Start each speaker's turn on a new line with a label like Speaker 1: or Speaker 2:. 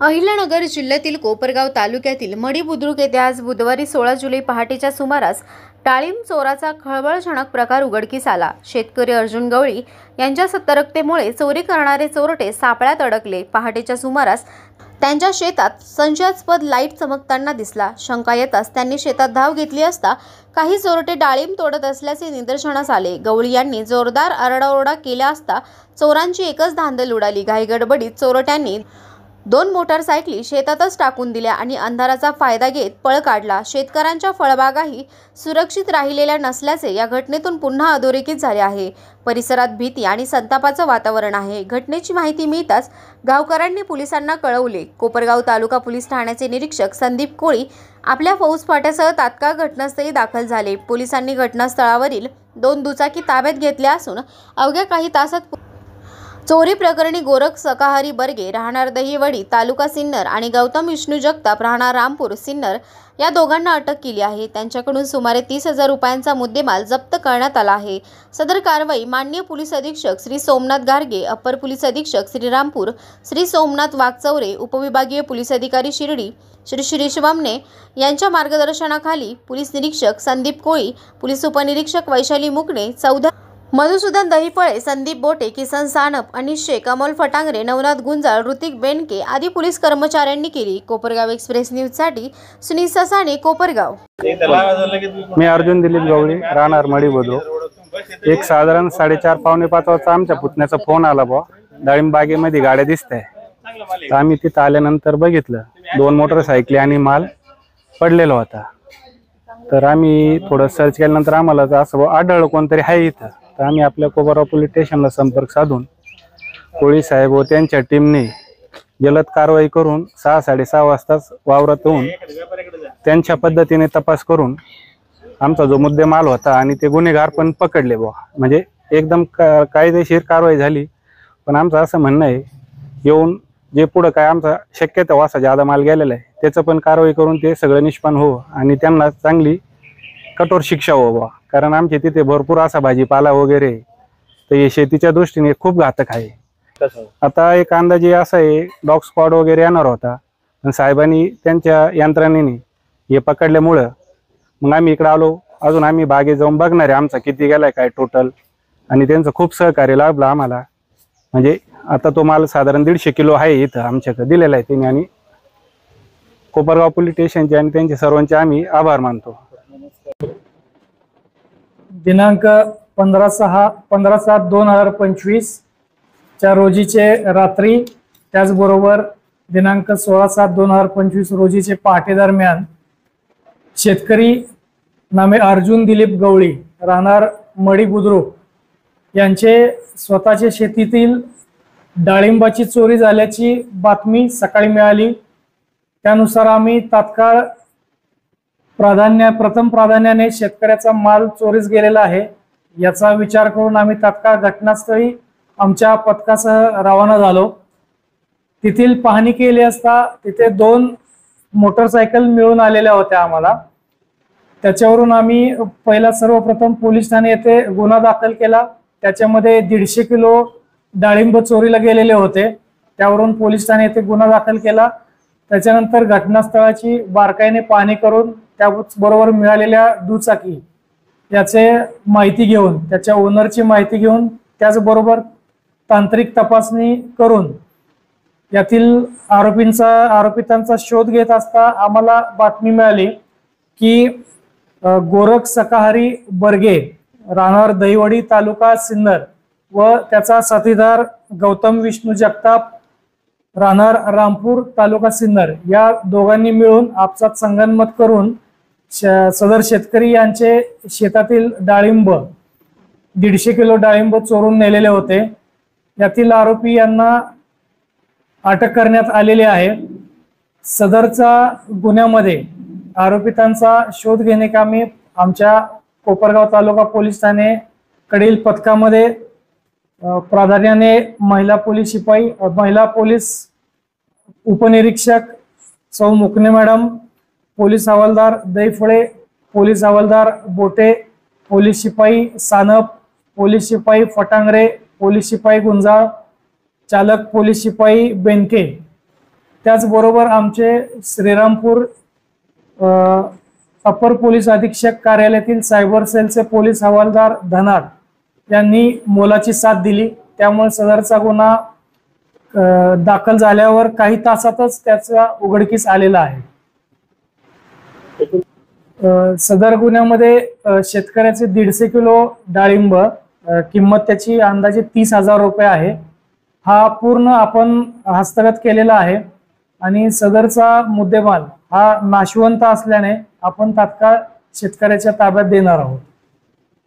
Speaker 1: अहिल्यानगर जिल्ह्यातील कोपरगाव तालुक्यातील मडी बुद्रुक येथे आज बुधवारी 16 जुलै पहाटेच्या सुमारास डाळिंब चोराचा खळबळजनक प्रकार उघडकीस आला। शेतकरी अर्जुन गवळी यांच्या सतर्कतेमुळे चोरी करणारे चोरटे सापळ्यात अडकले। पहाटेच्या सुमारास त्यांच्या शेतात संशयास्पद लाईट चमकताना दिसला। शंका येताच त्यांनी शेतात धाव घेतली असता काही चोरटे डाळिंब तोडत असल्याचे निदर्शनास आले। गवळी यांनी जोरदार आरडाओरडा केला असता चोरांची एकच धांदल उडाली। घाईगडबडीत चोरट्यांनी 2 मोटारसायकली शेतातच टाकून दिल्या आणि अंधाराचा फायदा घेत पळ काढला। शेतकऱ्यांच्या फळबागाही सुरक्षित राहिलेल्या नसल्याचे या घटनेतून पुन्हा अधोरेखित झाले आहे। परिसरात भीती आणि संतापाचं वातावरण आहे। घटनेची माहिती मिळताच गावकऱ्यांनी पोलिसांना कळवले। कोपरगाव तालुका पोलीस ठाण्याचे निरीक्षक संदीप कोळी आपल्या फौजफाट्यासह तात्काळ घटनास्थळी दाखल झाले। पोलिसांनी घटनास्थळावरील 2 दुचाकी ताब्यात घेतल्या असून अवघ्या काही तासात चोरी प्रकरणी गोरख सकाहरी बर्गे राहणार दहिवडी तालुका सिन्नर आणि गौतम विष्णू जगताप राहणार रामपूर सिन्नर या दोघांना अटक केली आहे। त्यांच्याकडून सुमारे 30,000 रुपयांचा मुद्देमाल जप्त करण्यात आला आहे। सदर कारवाई माननीय पोलीस अधीक्षक श्री सोमनाथ गारगे, अप्पर पोलीस अधीक्षक श्री रामपूर श्री सोमनाथ वाघचौरे, उपविभागीय पोलीस अधिकारी शिर्डी श्री शिरीष वामने यांच्या मार्गदर्शनाखाली पोलीस निरीक्षक संदीप कोळी, पोलीस उपनिरीक्षक वैशाली मुकणे, चौधरी मधुसूदन दहिफळे, संदीप बोटे, किसन सानप, अनिश शेख, अमोल फटांगरे, नवनाथ गुंजाळ, ऋतिक बेनके आदी पोलीस कर्मचाऱ्यांनी केली। कोपरगाव एक्सप्रेस न्यूजसाठी सुनील ससाणे, कोपरगाव।
Speaker 2: मी अर्जुन दिलीप गवळी राहणार मडी बुद्रुक। एक साधारण 4:30 पावणे 5 वाजता आमच्या पुतण्याचा फोन आला बुवा, डाळिंब बागेमध्ये गाड्या दिसताय। तर आम्ही तिथं आल्यानंतर बघितलं 2 मोटरसायकली आणि माल पडलेला होता। तर आम्ही थोडं सर्च केल्यानंतर आम्हाला असं आढळलं कोणतरी आहे इथं। तर आम्ही आपल्या कोपरगाव पोलीस स्टेशनला संपर्क साधून कोळी साहेब व त्यांच्या टीमने जलद कारवाई करून 6-6:30 वाजताच वावरात येऊन त्यांच्या पद्धतीने तपास करून आमचा जो मुद्देमाल होता आणि ते गुन्हेगार पण पकडले बुवा। म्हणजे एकदम कायदेशीर कारवाई झाली। पण आमचं असं म्हणणं आहे येऊन जे पुढं काय आमचा शक्यतो असा ज्यादा माल गेलेला आहे त्याचं पण कारवाई करून ते सगळं निष्पन्न हो आणि त्यांना चांगली कठोर शिक्षा हो बुवा। कारण आमच्या तिथे भरपूर असा भाजीपाला वगैरे तर हे शेतीच्या दृष्टीने खूप घातक आहे। आता एक अंदाजे असा आहे डॉग स्क्वॉड वगैरे येणार होता, पण साहेबांनी त्यांच्या यंत्रणेने हे पकडल्यामुळं मग आम्ही इकडे आलो। अजून आम्ही बागेत जाऊन बघणार आहे आमचा किती गेलाय काय टोटल, आणि त्यांचं खूप सहकार्य लाभलं आम्हाला। म्हणजे आता तो माल साधारण 150 किलो आहे इथं आमच्याकडे दिलेला आहे त्यांनी, आणि कोपरगाव पोलीस स्टेशनचे आणि त्यांचे सर्वांचे आम्ही आभार मानतो।
Speaker 3: दिनांक 15/7/2025 च्या रोजीचे रात्री, त्याचबरोबर दिनांक 16/7/2025 रोजीचे पहाटे दरम्यान शेतकरी नामे अर्जुन दिलीप गवळी राहणार मडी बुद्रुक यांचे स्वतःच्या शेतीतील डाळिंबाची चोरी झाल्याची बातमी सकाळी मिळाली। त्यानुसार आम्ही तात्काळ प्रथम प्राधान्याने शेतकऱ्याचा माल चोरीस गेलेला आहे याचा विचार करून आम्ही तात्काळ घटनास्थळी आमच्या पथकासह रवाना झालो। तिथील पाहणी केली असता तिथे 2 मोटरसायकल मिळून आलेल्या होत्या आम्हाला। त्याच्यावरून आम्ही पहिला सर्वप्रथम पोलीस ठाणे येथे गुन्हा दाखल केला। त्याच्यामध्ये 150 किलो डाळिंब चोरीला गेलेले होते, त्यावरून पोलीस ठाणे येथे गुन्हा दाखल केला। त्याच्यानंतर घटनास्थळाची बारकाईने पाहणी करून त्याबरोबर मिळालेल्या दुचाकी याचे माहिती घेऊन, त्याच्या ओनरची माहिती घेऊन, त्याचबरोबर तांत्रिक तपासणी करून यातील आरोपितांचा शोध घेत असता आम्हाला बातमी मिळाली की गोरख सकाहरी बर्गे राहणार दहिवडी तालुका सिन्नर व त्याचा साथीदार गौतम विष्णू जगताप राहणार रामपूर तालुका सिन्नर या दोघांनी मिळून आपसात संगनमत करून सदर शेतकरी यांचे शेतातील डाळिंब 150 किलो डाळिंब चोरून नेलेले होते। यातील आरोपी यांना अटक करण्यात आलेली आहे। सदरचा गुन्ह्यामध्ये आरोपितांचा शोध घेण्याकामी आमच्या कोपरगाव तालुका पोलीस ठाणे कडील पथकामध्ये प्राधान्याने महिला पोलीस उपनिरीक्षक सौ मुकणे मॅडम, पोलीस हवालदार दैफळे, पोलीस हवालदार बोटे, पोलीस शिपाई सानप, पोलीस शिपाई फटांगरे, पोलीस शिपाई गुंजाळ, चालक पोलीस शिपाई बेनके, त्याचबरोबर आमचे श्रीरामपूर अपर पोलीस अधीक्षक कार्यालयातील सायबर सेलचे पोलीस हवालदार धनाड यांनी मोलाची साथ दिली। त्यामुळे सदरचा गुन्हा दाखल झाल्यावर काही तासातच त्याचा उघडकीस आलेला आहे। सदर गुन्ह्यामध्ये शेतकऱ्याचे 150 किलो डाळिंब किंमत त्याची अंदाजे 30,000 रुपये आहे। हा पूर्ण आपण हस्तगत केलेला आहे आणि सदरचा मुद्देमाल हा नाशवंत असल्याने आपण तात्काळ शेतकऱ्याच्या ताब्यात देणार आहोत।